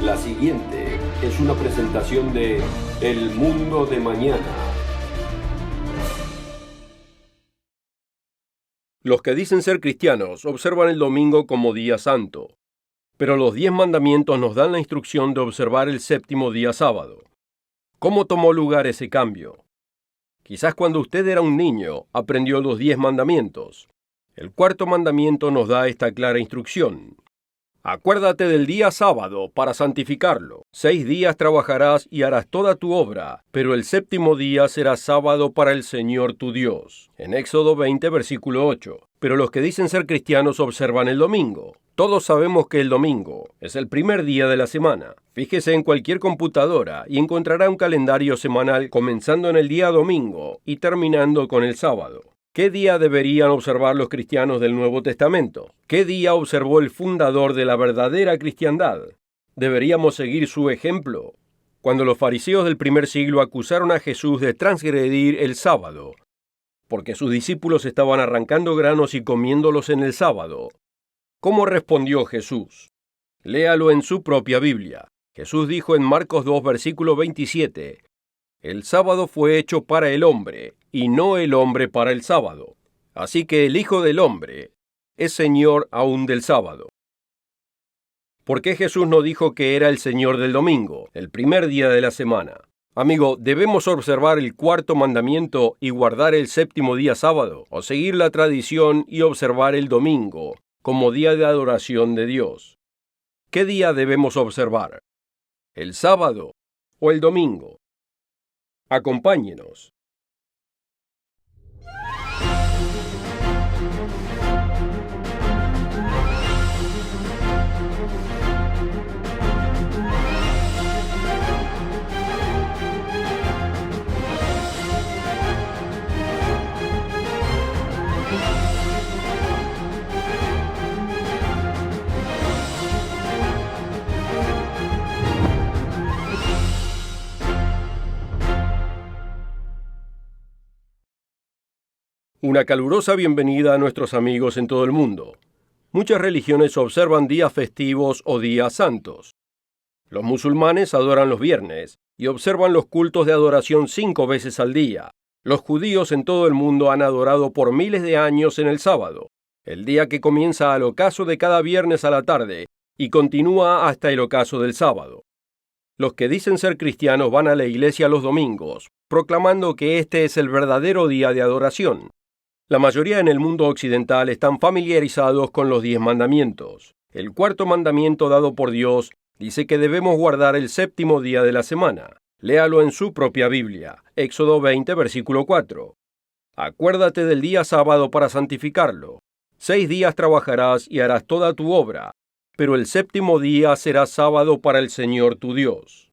La siguiente es una presentación de El Mundo de Mañana. Los que dicen ser cristianos observan el domingo como día santo, pero los 10 mandamientos nos dan la instrucción de observar el séptimo día sábado. ¿Cómo tomó lugar ese cambio? Quizás cuando usted era un niño aprendió los 10 mandamientos. El cuarto mandamiento nos da esta clara instrucción. Acuérdate del día sábado para santificarlo. 6 días trabajarás y harás toda tu obra, pero el séptimo día será sábado para el Señor tu Dios. En Éxodo 20, versículo 8. Pero los que dicen ser cristianos observan el domingo. Todos sabemos que el domingo es el primer día de la semana. Fíjese en cualquier computadora y encontrará un calendario semanal comenzando en el día domingo y terminando con el sábado. ¿Qué día deberían observar los cristianos del Nuevo Testamento? ¿Qué día observó el fundador de la verdadera cristiandad? ¿Deberíamos seguir su ejemplo? Cuando los fariseos del primer siglo acusaron a Jesús de transgredir el sábado, porque sus discípulos estaban arrancando granos y comiéndolos en el sábado, ¿cómo respondió Jesús? Léalo en su propia Biblia. Jesús dijo en Marcos 2, versículo 27, «El sábado fue hecho para el hombre, y no el hombre para el sábado. Así que el Hijo del Hombre es Señor aún del sábado». ¿Por qué Jesús no dijo que era el Señor del domingo, el primer día de la semana? Amigo, ¿debemos observar el cuarto mandamiento y guardar el séptimo día sábado? ¿O seguir la tradición y observar el domingo como día de adoración de Dios? ¿Qué día debemos observar? ¿El sábado o el domingo? Acompáñenos. Una calurosa bienvenida a nuestros amigos en todo el mundo. Muchas religiones observan días festivos o días santos. Los musulmanes adoran los viernes y observan los cultos de adoración 5 veces al día. Los judíos en todo el mundo han adorado por miles de años en el sábado, el día que comienza al ocaso de cada viernes a la tarde y continúa hasta el ocaso del sábado. Los que dicen ser cristianos van a la iglesia los domingos, proclamando que este es el verdadero día de adoración. La mayoría en el mundo occidental están familiarizados con los 10 mandamientos. El cuarto mandamiento dado por Dios dice que debemos guardar el séptimo día de la semana. Léalo en su propia Biblia. Éxodo 20, versículo 4. Acuérdate del día sábado para santificarlo. 6 días trabajarás y harás toda tu obra, pero el séptimo día será sábado para el Señor tu Dios.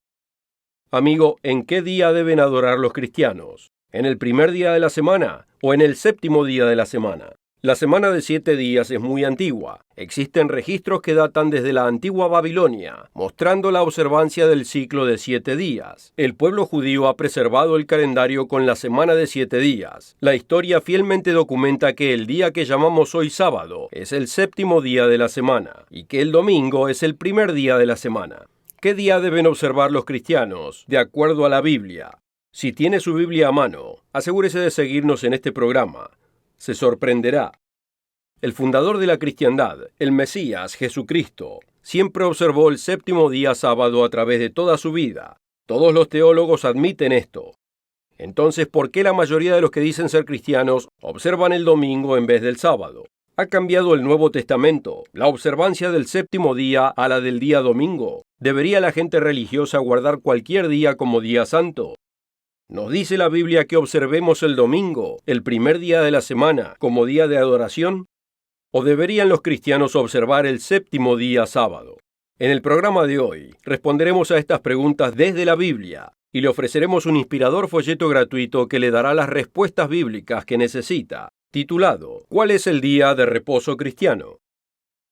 Amigo, ¿en qué día deben adorar los cristianos? ¿En el primer día de la semana o en el séptimo día de la semana? La semana de 7 días es muy antigua. Existen registros que datan desde la antigua Babilonia, mostrando la observancia del ciclo de 7 días. El pueblo judío ha preservado el calendario con la semana de 7 días. La historia fielmente documenta que el día que llamamos hoy sábado es el séptimo día de la semana y que el domingo es el primer día de la semana. ¿Qué día deben observar los cristianos de acuerdo a la Biblia? Si tiene su Biblia a mano, asegúrese de seguirnos en este programa. Se sorprenderá. El fundador de la cristiandad, el Mesías, Jesucristo, siempre observó el séptimo día sábado a través de toda su vida. Todos los teólogos admiten esto. Entonces, ¿por qué la mayoría de los que dicen ser cristianos observan el domingo en vez del sábado? ¿Ha cambiado el Nuevo Testamento la observancia del séptimo día a la del día domingo? ¿Debería la gente religiosa guardar cualquier día como día santo? ¿Nos dice la Biblia que observemos el domingo, el primer día de la semana, como día de adoración? ¿O deberían los cristianos observar el séptimo día sábado? En el programa de hoy responderemos a estas preguntas desde la Biblia y le ofreceremos un inspirador folleto gratuito que le dará las respuestas bíblicas que necesita, titulado ¿Cuál es el día de reposo cristiano?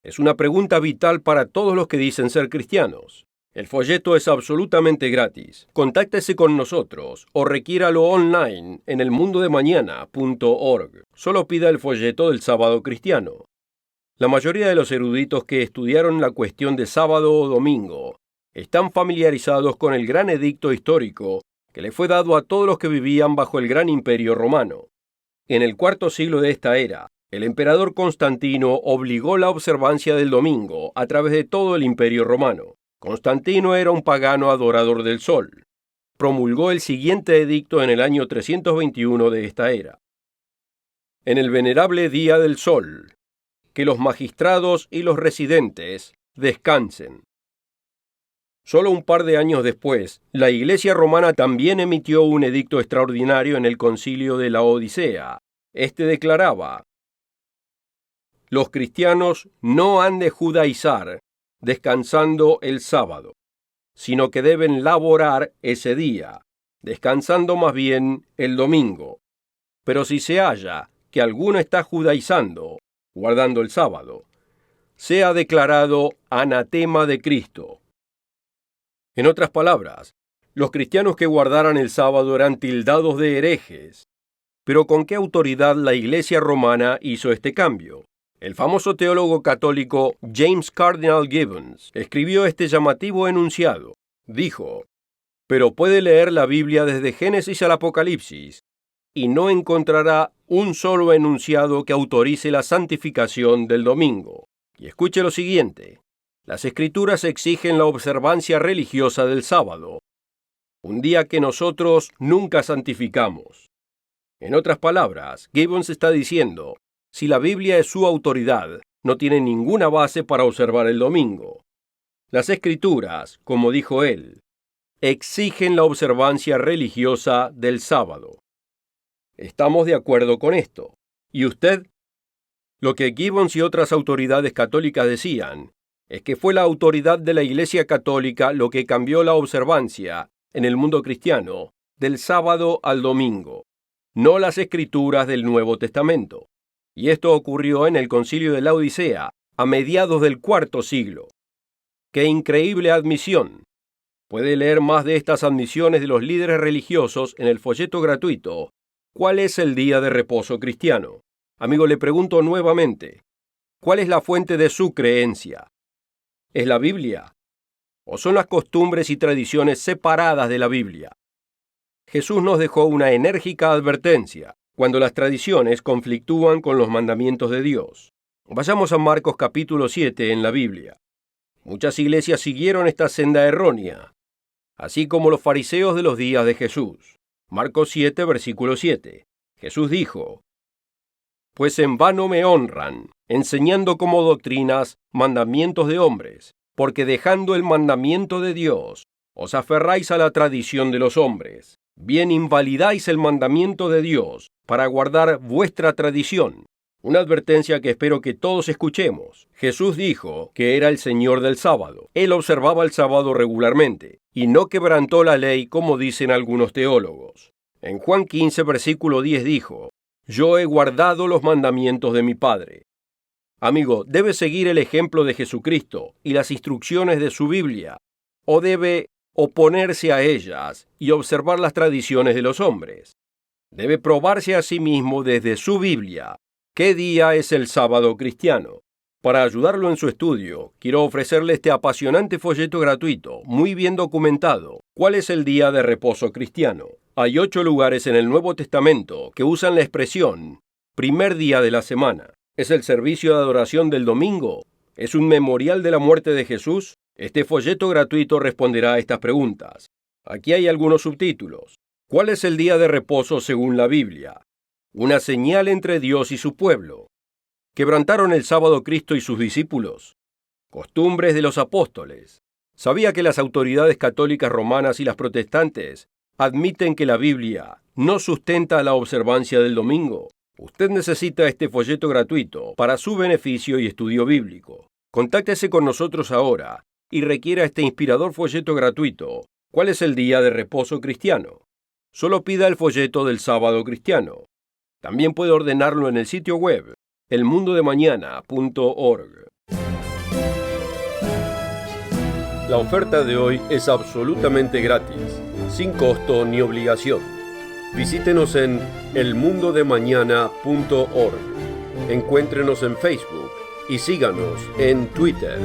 Es una pregunta vital para todos los que dicen ser cristianos. El folleto es absolutamente gratis. Contáctese con nosotros o requiéralo online en elmundodemañana.org. Solo pida el folleto del sábado cristiano. La mayoría de los eruditos que estudiaron la cuestión de sábado o domingo están familiarizados con el gran edicto histórico que le fue dado a todos los que vivían bajo el gran imperio romano. En el cuarto siglo de esta era, el emperador Constantino obligó la observancia del domingo a través de todo el imperio romano. Constantino era un pagano adorador del sol. Promulgó el siguiente edicto en el año 321 de esta era. En el venerable día del sol, que los magistrados y los residentes descansen. Solo un par de años después, la Iglesia romana también emitió un edicto extraordinario en el Concilio de la Odisea. Este declaraba: los cristianos no han de judaizar descansando el sábado, sino que deben laborar ese día, descansando más bien el domingo. Pero si se halla que alguno está judaizando, guardando el sábado, sea declarado anatema de Cristo. En otras palabras, los cristianos que guardaran el sábado eran tildados de herejes. Pero ¿con qué autoridad la Iglesia romana hizo este cambio? El famoso teólogo católico James Cardinal Gibbons escribió este llamativo enunciado. Dijo: pero puede leer la Biblia desde Génesis al Apocalipsis y no encontrará un solo enunciado que autorice la santificación del domingo. Y escuche lo siguiente: las Escrituras exigen la observancia religiosa del sábado, un día que nosotros nunca santificamos. En otras palabras, Gibbons está diciendo: si la Biblia es su autoridad, no tiene ninguna base para observar el domingo. Las Escrituras, como dijo él, exigen la observancia religiosa del sábado. ¿Estamos de acuerdo con esto? ¿Y usted? Lo que Gibbons y otras autoridades católicas decían es que fue la autoridad de la Iglesia Católica lo que cambió la observancia en el mundo cristiano del sábado al domingo, no las Escrituras del Nuevo Testamento. Y esto ocurrió en el Concilio de la Odisea, a mediados del cuarto siglo. ¡Qué increíble admisión! Puede leer más de estas admisiones de los líderes religiosos en el folleto gratuito ¿Cuál es el día de reposo cristiano? Amigo, le pregunto nuevamente, ¿cuál es la fuente de su creencia? ¿Es la Biblia? ¿O son las costumbres y tradiciones separadas de la Biblia? Jesús nos dejó una enérgica advertencia cuando las tradiciones conflictúan con los mandamientos de Dios. Vayamos a Marcos capítulo 7 en la Biblia. Muchas iglesias siguieron esta senda errónea, así como los fariseos de los días de Jesús. Marcos 7, versículo 7. Jesús dijo: pues en vano me honran, enseñando como doctrinas mandamientos de hombres, porque dejando el mandamiento de Dios, os aferráis a la tradición de los hombres. Bien invalidáis el mandamiento de Dios para guardar vuestra tradición. Una advertencia que espero que todos escuchemos. Jesús dijo que era el Señor del sábado. Él observaba el sábado regularmente y no quebrantó la ley como dicen algunos teólogos. En Juan 15, versículo 10 dijo: yo he guardado los mandamientos de mi Padre. Amigo, ¿debe seguir el ejemplo de Jesucristo y las instrucciones de su Biblia? ¿O debe oponerse a ellas y observar las tradiciones de los hombres? Debe probarse a sí mismo desde su Biblia qué día es el sábado cristiano. Para ayudarlo en su estudio, quiero ofrecerle este apasionante folleto gratuito, muy bien documentado. ¿Cuál es el día de reposo cristiano? Hay 8 lugares en el Nuevo Testamento que usan la expresión primer día de la semana. ¿Es el servicio de adoración del domingo? ¿Es un memorial de la muerte de Jesús? Este folleto gratuito responderá a estas preguntas. Aquí hay algunos subtítulos. ¿Cuál es el día de reposo según la Biblia? Una señal entre Dios y su pueblo. ¿Quebrantaron el sábado Cristo y sus discípulos? Costumbres de los apóstoles. ¿Sabía que las autoridades católicas romanas y las protestantes admiten que la Biblia no sustenta la observancia del domingo? Usted necesita este folleto gratuito para su beneficio y estudio bíblico. Contáctese con nosotros ahora y requiera este inspirador folleto gratuito. ¿Cuál es el día de reposo cristiano? Solo pida el folleto del sábado cristiano. También puede ordenarlo en el sitio web elmundodemañana.org. La oferta de hoy es absolutamente gratis, sin costo ni obligación. Visítenos en elmundodemañana.org. Encuéntrenos en Facebook y síganos en Twitter.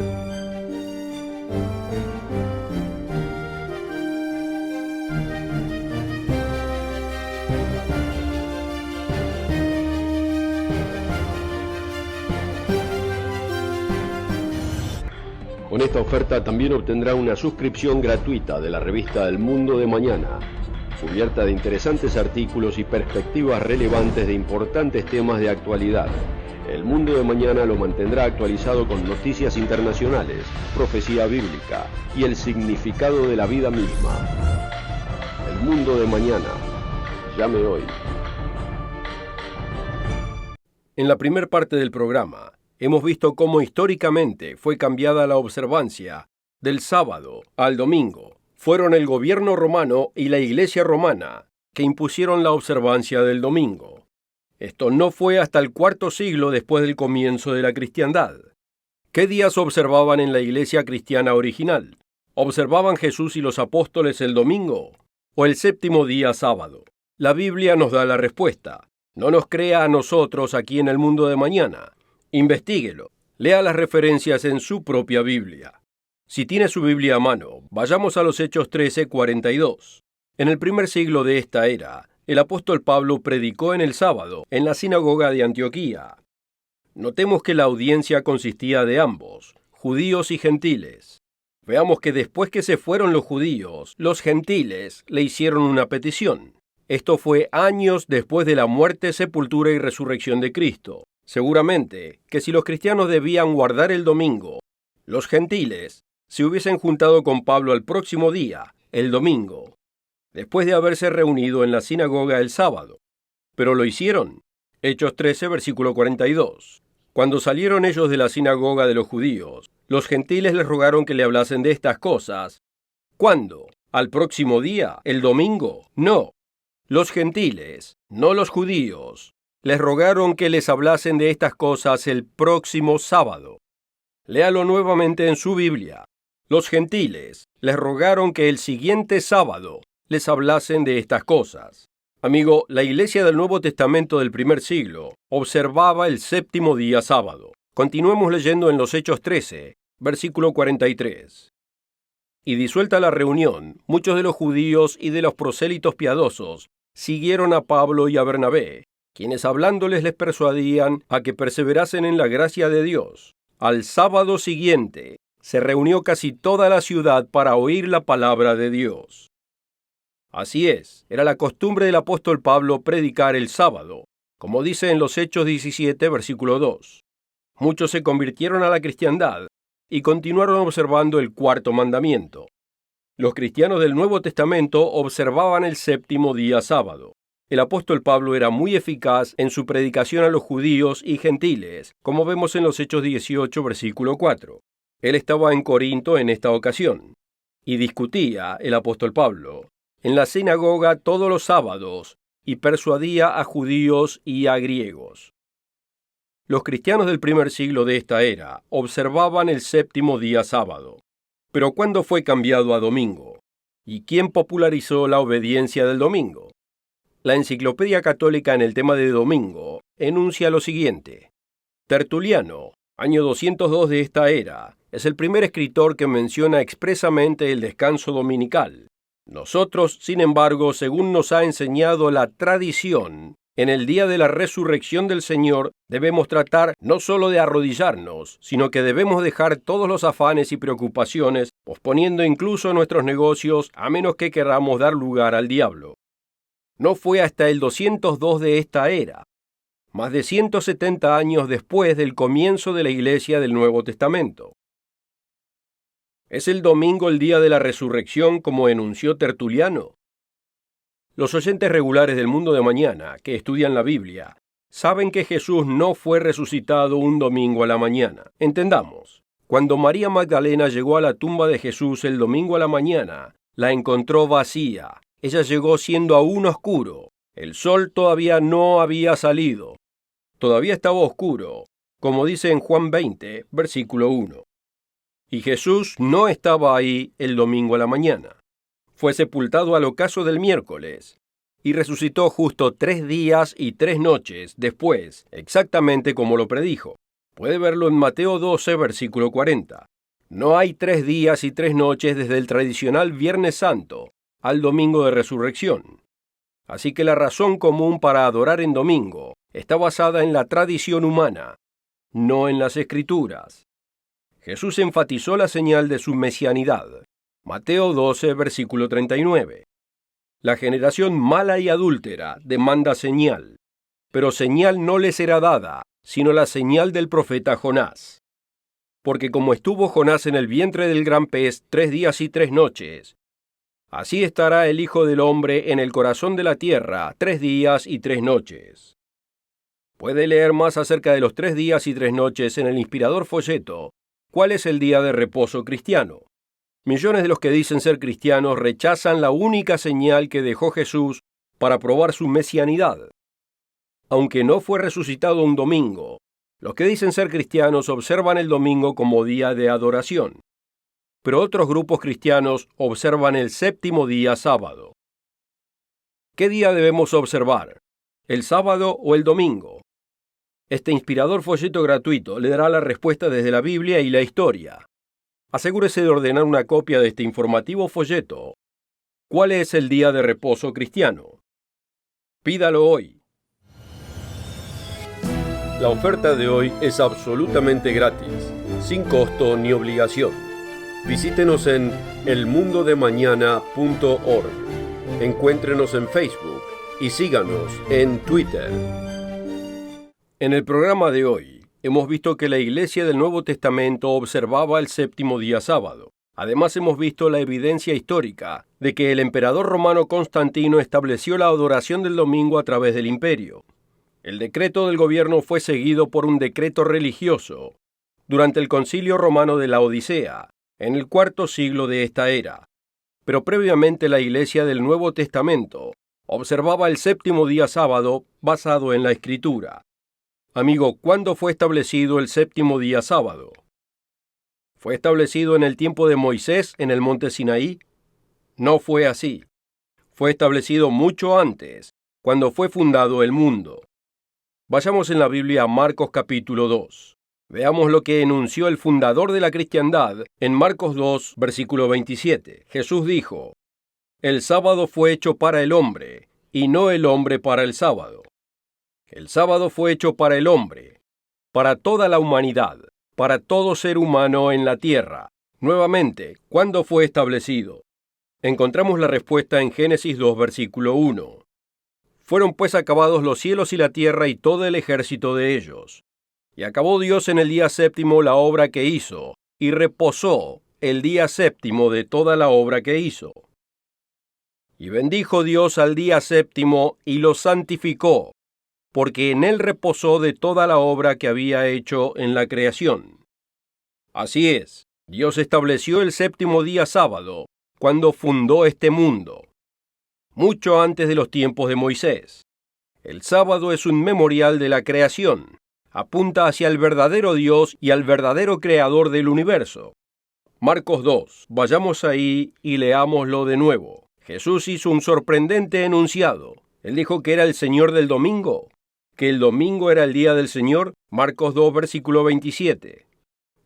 esta oferta también obtendrá una suscripción gratuita de la revista El Mundo de Mañana, cubierta de interesantes artículos y perspectivas relevantes de importantes temas de actualidad. El Mundo de Mañana lo mantendrá actualizado con noticias internacionales, profecía bíblica y el significado de la vida misma. El Mundo de Mañana. Llame hoy. En la primera parte del programa, hemos visto cómo históricamente fue cambiada la observancia del sábado al domingo. Fueron el gobierno romano y la Iglesia romana que impusieron la observancia del domingo. Esto no fue hasta el IV siglo después del comienzo de la cristiandad. ¿Qué días observaban en la Iglesia cristiana original? ¿Observaban Jesús y los apóstoles el domingo o el séptimo día sábado? La Biblia nos da la respuesta. No nos crea a nosotros aquí en El Mundo de Mañana. Investíguelo. Lea las referencias en su propia Biblia. Si tiene su Biblia a mano, vayamos a los Hechos 13:42. En el primer siglo de esta era, el apóstol Pablo predicó en el sábado en la sinagoga de Antioquía. Notemos que la audiencia consistía de ambos, judíos y gentiles. Veamos que después que se fueron los judíos, los gentiles le hicieron una petición. Esto fue años después de la muerte, sepultura y resurrección de Cristo. Seguramente que si los cristianos debían guardar el domingo, los gentiles se hubiesen juntado con Pablo al próximo día, el domingo, después de haberse reunido en la sinagoga el sábado. Pero lo hicieron. Hechos 13, versículo 42. Cuando salieron ellos de la sinagoga de los judíos, los gentiles les rogaron que le hablasen de estas cosas. ¿Cuándo? ¿Al próximo día? ¿El domingo? No. Los gentiles, no los judíos, les rogaron que les hablasen de estas cosas el próximo sábado. Léalo nuevamente en su Biblia. Los gentiles les rogaron que el siguiente sábado les hablasen de estas cosas. Amigo, la iglesia del Nuevo Testamento del primer siglo observaba el séptimo día sábado. Continuemos leyendo en los Hechos 13, versículo 43. Y disuelta la reunión, muchos de los judíos y de los prosélitos piadosos siguieron a Pablo y a Bernabé, quienes hablándoles les persuadían a que perseverasen en la gracia de Dios. Al sábado siguiente se reunió casi toda la ciudad para oír la palabra de Dios. Así es, era la costumbre del apóstol Pablo predicar el sábado, como dice en los Hechos 17, versículo 2. Muchos se convirtieron a la cristiandad y continuaron observando el cuarto mandamiento. Los cristianos del Nuevo Testamento observaban el séptimo día sábado. El apóstol Pablo era muy eficaz en su predicación a los judíos y gentiles, como vemos en los Hechos 18, versículo 4. Él estaba en Corinto en esta ocasión, y discutía, el apóstol Pablo, en la sinagoga todos los sábados, y persuadía a judíos y a griegos. Los cristianos del primer siglo de esta era observaban el séptimo día sábado. Pero ¿cuándo fue cambiado a domingo? ¿Y quién popularizó la obediencia del domingo? La Enciclopedia Católica en el tema de domingo enuncia lo siguiente. Tertuliano, año 202 de esta era, es el primer escritor que menciona expresamente el descanso dominical. Nosotros, sin embargo, según nos ha enseñado la tradición, en el día de la resurrección del Señor debemos tratar no solo de arrodillarnos, sino que debemos dejar todos los afanes y preocupaciones, posponiendo incluso nuestros negocios, a menos que queramos dar lugar al diablo. No fue hasta el 202 de esta era, más de 170 años después del comienzo de la Iglesia del Nuevo Testamento. ¿Es el domingo el día de la resurrección como enunció Tertuliano? Los oyentes regulares del Mundo de Mañana, que estudian la Biblia, saben que Jesús no fue resucitado un domingo a la mañana. Entendamos, cuando María Magdalena llegó a la tumba de Jesús el domingo a la mañana, la encontró vacía. Ella llegó siendo aún oscuro. El sol todavía no había salido. Todavía estaba oscuro, como dice en Juan 20, versículo 1. Y Jesús no estaba ahí el domingo a la mañana. Fue sepultado al ocaso del miércoles y resucitó justo 3 días y 3 noches después, exactamente como lo predijo. Puede verlo en Mateo 12, versículo 40. No hay 3 días y 3 noches desde el tradicional Viernes Santo al domingo de resurrección. Así que la razón común para adorar en domingo está basada en la tradición humana, no en las Escrituras. Jesús enfatizó la señal de su mesianidad. Mateo 12, versículo 39. La generación mala y adúltera demanda señal, pero señal no le será dada, sino la señal del profeta Jonás. Porque como estuvo Jonás en el vientre del gran pez 3 días y 3 noches, así estará el Hijo del Hombre en el corazón de la tierra 3 días y 3 noches. Puede leer más acerca de los 3 días y 3 noches en el inspirador folleto ¿Cuál es el día de reposo cristiano? Millones de los que dicen ser cristianos rechazan la única señal que dejó Jesús para probar su mesianidad. Aunque no fue resucitado un domingo, los que dicen ser cristianos observan el domingo como día de adoración. Pero otros grupos cristianos observan el séptimo día sábado. ¿Qué día debemos observar? ¿El sábado o el domingo? Este inspirador folleto gratuito le dará la respuesta desde la Biblia y la historia. Asegúrese de ordenar una copia de este informativo folleto. ¿Cuál es el día de reposo cristiano? Pídalo hoy. La oferta de hoy es absolutamente gratis, sin costo ni obligación. Visítenos en elmundodemañana.org. Encuéntrenos en Facebook y síganos en Twitter. En el programa de hoy, hemos visto que la Iglesia del Nuevo Testamento observaba el séptimo día sábado. Además, hemos visto la evidencia histórica de que el emperador romano Constantino estableció la adoración del domingo a través del imperio. El decreto del gobierno fue seguido por un decreto religioso durante el Concilio Romano de la Odisea, en el IV siglo de esta era. Pero previamente la Iglesia del Nuevo Testamento observaba el séptimo día sábado basado en la Escritura. Amigo, ¿cuándo fue establecido el séptimo día sábado? ¿Fue establecido en el tiempo de Moisés en el monte Sinaí? No fue así. Fue establecido mucho antes, cuando fue fundado el mundo. Vayamos en la Biblia a Marcos capítulo 2. Veamos lo que enunció el fundador de la cristiandad en Marcos 2, versículo 27. Jesús dijo: El sábado fue hecho para el hombre, y no el hombre para el sábado. El sábado fue hecho para el hombre, para toda la humanidad, para todo ser humano en la tierra. Nuevamente, ¿cuándo fue establecido? Encontramos la respuesta en Génesis 2, versículo 1. Fueron pues acabados los cielos y la tierra y todo el ejército de ellos. Y acabó Dios en el día séptimo la obra que hizo, y reposó el día séptimo de toda la obra que hizo. Y bendijo Dios al día séptimo y lo santificó, porque en él reposó de toda la obra que había hecho en la creación. Así es, Dios estableció el séptimo día sábado, cuando fundó este mundo, mucho antes de los tiempos de Moisés. El sábado es un memorial de la creación, apunta hacia el verdadero Dios y al verdadero creador del universo. Marcos 2, vayamos ahí y leámoslo de nuevo. Jesús hizo un sorprendente enunciado. Él dijo que era el Señor del domingo, que el domingo era el día del Señor. Marcos 2, versículo 27.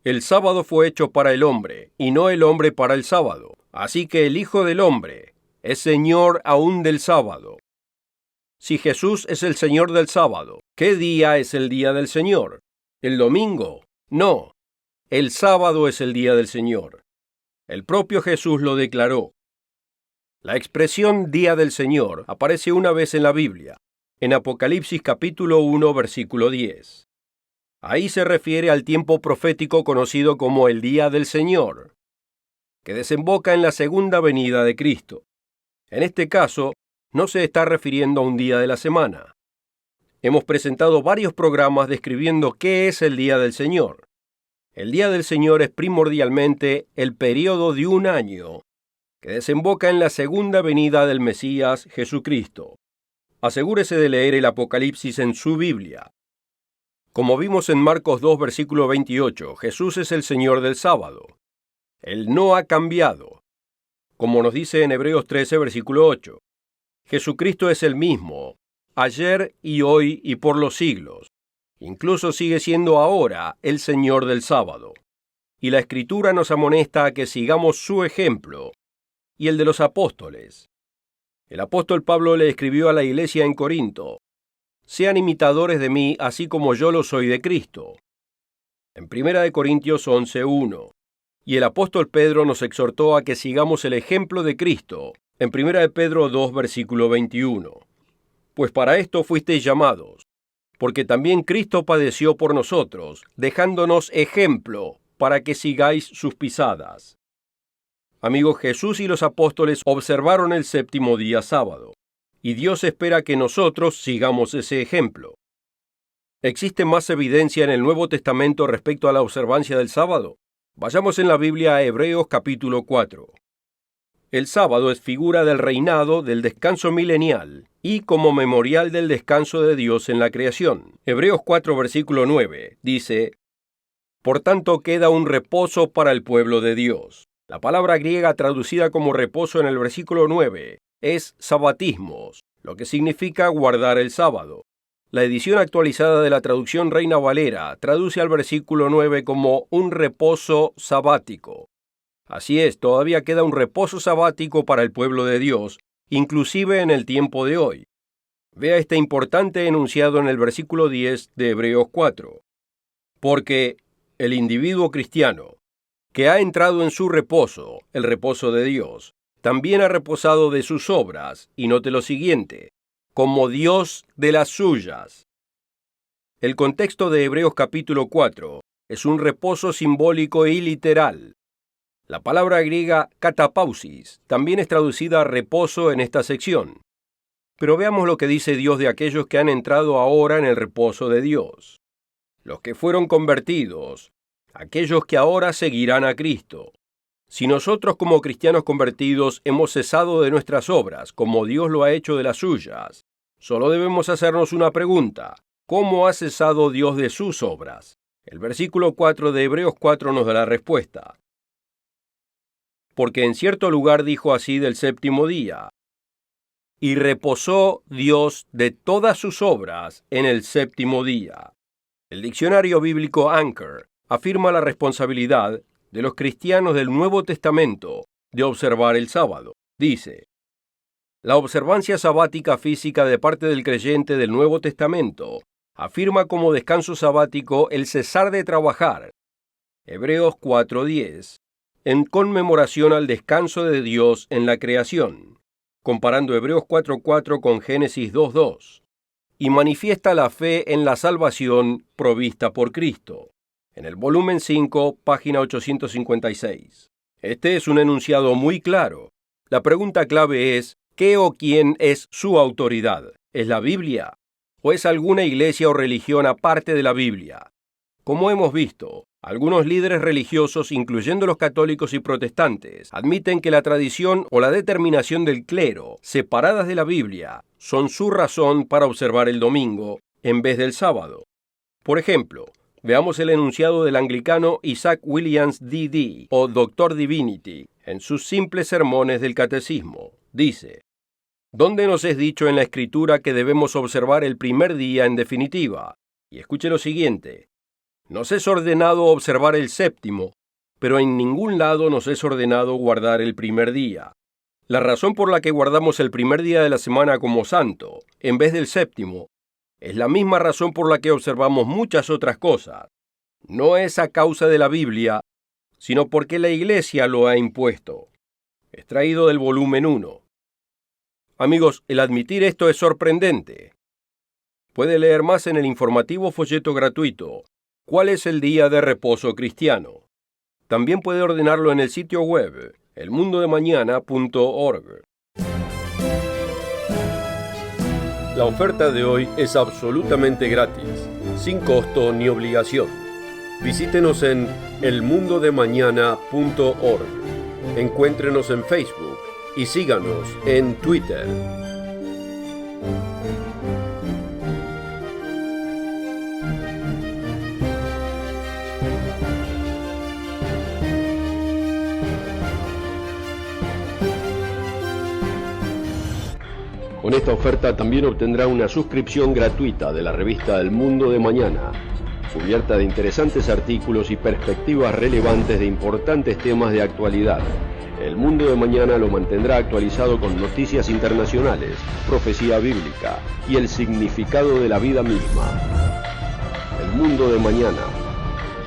El sábado fue hecho para el hombre, y no el hombre para el sábado. Así que el Hijo del Hombre es Señor aún del sábado. Si Jesús es el Señor del sábado, ¿qué día es el día del Señor? ¿El domingo? No. El sábado es el día del Señor. El propio Jesús lo declaró. La expresión Día del Señor aparece una vez en la Biblia, en Apocalipsis capítulo 1, versículo 10. Ahí se refiere al tiempo profético conocido como el Día del Señor, que desemboca en la segunda venida de Cristo. En este caso, no se está refiriendo a un día de la semana. Hemos presentado varios programas describiendo qué es el Día del Señor. El Día del Señor es primordialmente el período de un año que desemboca en la segunda venida del Mesías Jesucristo. Asegúrese de leer el Apocalipsis en su Biblia. Como vimos en Marcos 2, versículo 28, Jesús es el Señor del sábado. Él no ha cambiado. Como nos dice en Hebreos 13, versículo 8, Jesucristo es el mismo, ayer y hoy y por los siglos. Incluso sigue siendo ahora el Señor del sábado. Y la Escritura nos amonesta a que sigamos su ejemplo y el de los apóstoles. El apóstol Pablo le escribió a la iglesia en Corinto: Sean imitadores de mí, así como yo lo soy de Cristo. en 1 Corintios 11:1. Y el apóstol Pedro nos exhortó a que sigamos el ejemplo de Cristo, en 1 Pedro 2, versículo 21. Pues para esto fuisteis llamados, porque también Cristo padeció por nosotros, dejándonos ejemplo para que sigáis sus pisadas. Amigos, Jesús y los apóstoles observaron el séptimo día sábado, y Dios espera que nosotros sigamos ese ejemplo. ¿Existe más evidencia en el Nuevo Testamento respecto a la observancia del sábado? Vayamos en la Biblia a Hebreos capítulo 4. El sábado es figura del reinado, del descanso milenial, y como memorial del descanso de Dios en la creación. Hebreos 4, versículo 9, dice: Por tanto queda un reposo para el pueblo de Dios. La palabra griega traducida como reposo en el versículo 9 es sabatismos, lo que significa guardar el sábado. La edición actualizada de la traducción Reina Valera traduce al versículo 9 como un reposo sabático. Así es, todavía queda un reposo sabático para el pueblo de Dios, inclusive en el tiempo de hoy. Vea este importante enunciado en el versículo 10 de Hebreos 4. Porque el individuo cristiano, que ha entrado en su reposo, el reposo de Dios, también ha reposado de sus obras, y note lo siguiente, como Dios de las suyas. El contexto de Hebreos capítulo 4 es un reposo simbólico y literal. La palabra griega katapausis también es traducida a reposo en esta sección. Pero veamos lo que dice Dios de aquellos que han entrado ahora en el reposo de Dios. Los que fueron convertidos, aquellos que ahora seguirán a Cristo. Si nosotros como cristianos convertidos hemos cesado de nuestras obras, como Dios lo ha hecho de las suyas, solo debemos hacernos una pregunta: ¿cómo ha cesado Dios de sus obras? El versículo 4 de Hebreos 4 nos da la respuesta. Porque en cierto lugar dijo así del séptimo día: y reposó Dios de todas sus obras en el séptimo día. El diccionario bíblico Anchor afirma la responsabilidad de los cristianos del Nuevo Testamento de observar el sábado. Dice: la observancia sabática física de parte del creyente del Nuevo Testamento afirma como descanso sabático el cesar de trabajar. Hebreos 4:10, en conmemoración al descanso de Dios en la creación, comparando Hebreos 4:4 con Génesis 2:2, y manifiesta la fe en la salvación provista por Cristo, en el volumen 5, página 856. Este es un enunciado muy claro. La pregunta clave es: ¿qué o quién es su autoridad? ¿Es la Biblia? ¿O es alguna iglesia o religión aparte de la Biblia? Como hemos visto, algunos líderes religiosos, incluyendo los católicos y protestantes, admiten que la tradición o la determinación del clero, separadas de la Biblia, son su razón para observar el domingo en vez del sábado. Por ejemplo, veamos el enunciado del anglicano Isaac Williams D.D. o Dr. Divinity en sus simples sermones del catecismo. Dice: ¿dónde nos es dicho en la Escritura que debemos observar el primer día en definitiva? Y escuche lo siguiente: nos es ordenado observar el séptimo, pero en ningún lado nos es ordenado guardar el primer día. La razón por la que guardamos el primer día de la semana como santo, en vez del séptimo, es la misma razón por la que observamos muchas otras cosas. No es a causa de la Biblia, sino porque la Iglesia lo ha impuesto. Extraído del volumen 1. Amigos, el admitir esto es sorprendente. Puede leer más en el informativo folleto gratuito ¿Cuál es el día de reposo cristiano? También puede ordenarlo en el sitio web elmundodemañana.org. La oferta de hoy es absolutamente gratis, sin costo ni obligación. Visítenos en elmundodemañana.org. Encuéntrenos en Facebook y síganos en Twitter. Con esta oferta también obtendrá una suscripción gratuita de la revista El Mundo de Mañana, cubierta de interesantes artículos y perspectivas relevantes de importantes temas de actualidad. El Mundo de Mañana lo mantendrá actualizado con noticias internacionales, profecía bíblica y el significado de la vida misma. El Mundo de Mañana.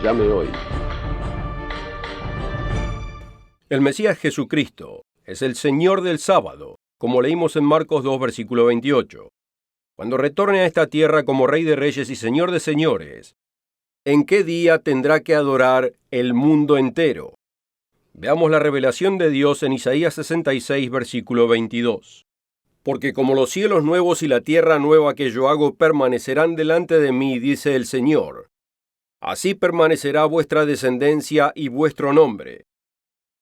Llame hoy. El Mesías Jesucristo es el Señor del sábado, como leímos en Marcos 2, versículo 28. Cuando retorne a esta tierra como Rey de Reyes y Señor de Señores, ¿en qué día tendrá que adorar el mundo entero? Veamos la revelación de Dios en Isaías 66, versículo 22. Porque como los cielos nuevos y la tierra nueva que yo hago permanecerán delante de mí, dice el Señor, así permanecerá vuestra descendencia y vuestro nombre.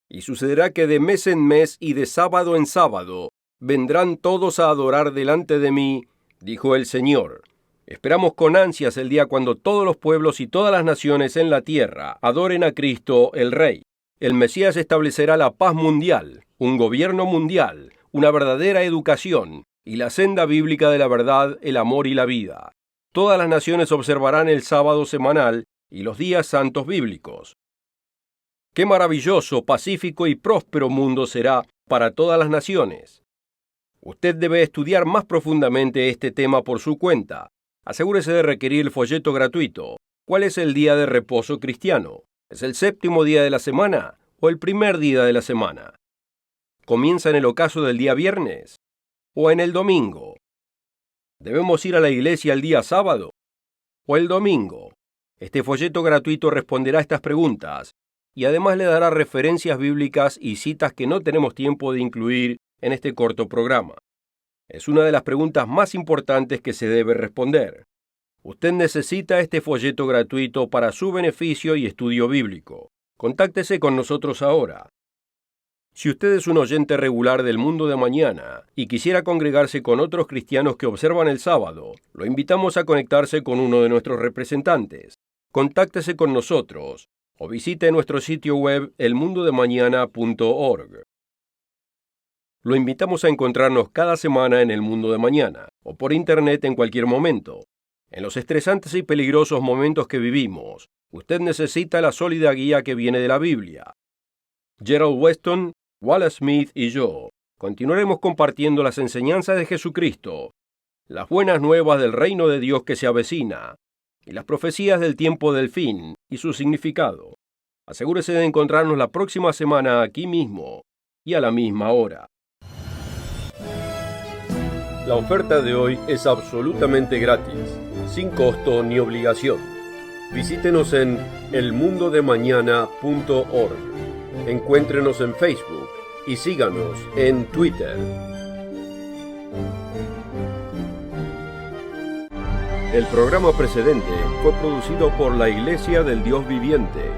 Y sucederá que de mes en mes y de sábado en sábado vendrán todos a adorar delante de mí, dijo el Señor. Esperamos con ansias el día cuando todos los pueblos y todas las naciones en la tierra adoren a Cristo el Rey. El Mesías establecerá la paz mundial, un gobierno mundial, una verdadera educación y la senda bíblica de la verdad, el amor y la vida. Todas las naciones observarán el sábado semanal y los días santos bíblicos. ¡Qué maravilloso, pacífico y próspero mundo será para todas las naciones! Usted debe estudiar más profundamente este tema por su cuenta. Asegúrese de requerir el folleto gratuito. ¿Cuál es el día de reposo cristiano? ¿Es el séptimo día de la semana o el primer día de la semana? ¿Comienza en el ocaso del día viernes o en el domingo? ¿Debemos ir a la iglesia el día sábado o el domingo? Este folleto gratuito responderá a estas preguntas y además le dará referencias bíblicas y citas que no tenemos tiempo de incluir en este corto programa. Es una de las preguntas más importantes que se debe responder. Usted necesita este folleto gratuito para su beneficio y estudio bíblico. Contáctese con nosotros ahora. Si usted es un oyente regular del Mundo de Mañana y quisiera congregarse con otros cristianos que observan el sábado, lo invitamos a conectarse con uno de nuestros representantes. Contáctese con nosotros o visite nuestro sitio web elmundodemañana.org. Lo invitamos a encontrarnos cada semana en El Mundo de Mañana o por internet en cualquier momento. En los estresantes y peligrosos momentos que vivimos, usted necesita la sólida guía que viene de la Biblia. Gerald Weston, Wallace Smith y yo continuaremos compartiendo las enseñanzas de Jesucristo, las buenas nuevas del reino de Dios que se avecina y las profecías del tiempo del fin y su significado. Asegúrese de encontrarnos la próxima semana aquí mismo y a la misma hora. La oferta de hoy es absolutamente gratis, sin costo ni obligación. Visítenos en elmundodemañana.org. Encuéntrenos en Facebook y síganos en Twitter. El programa precedente fue producido por la Iglesia del Dios Viviente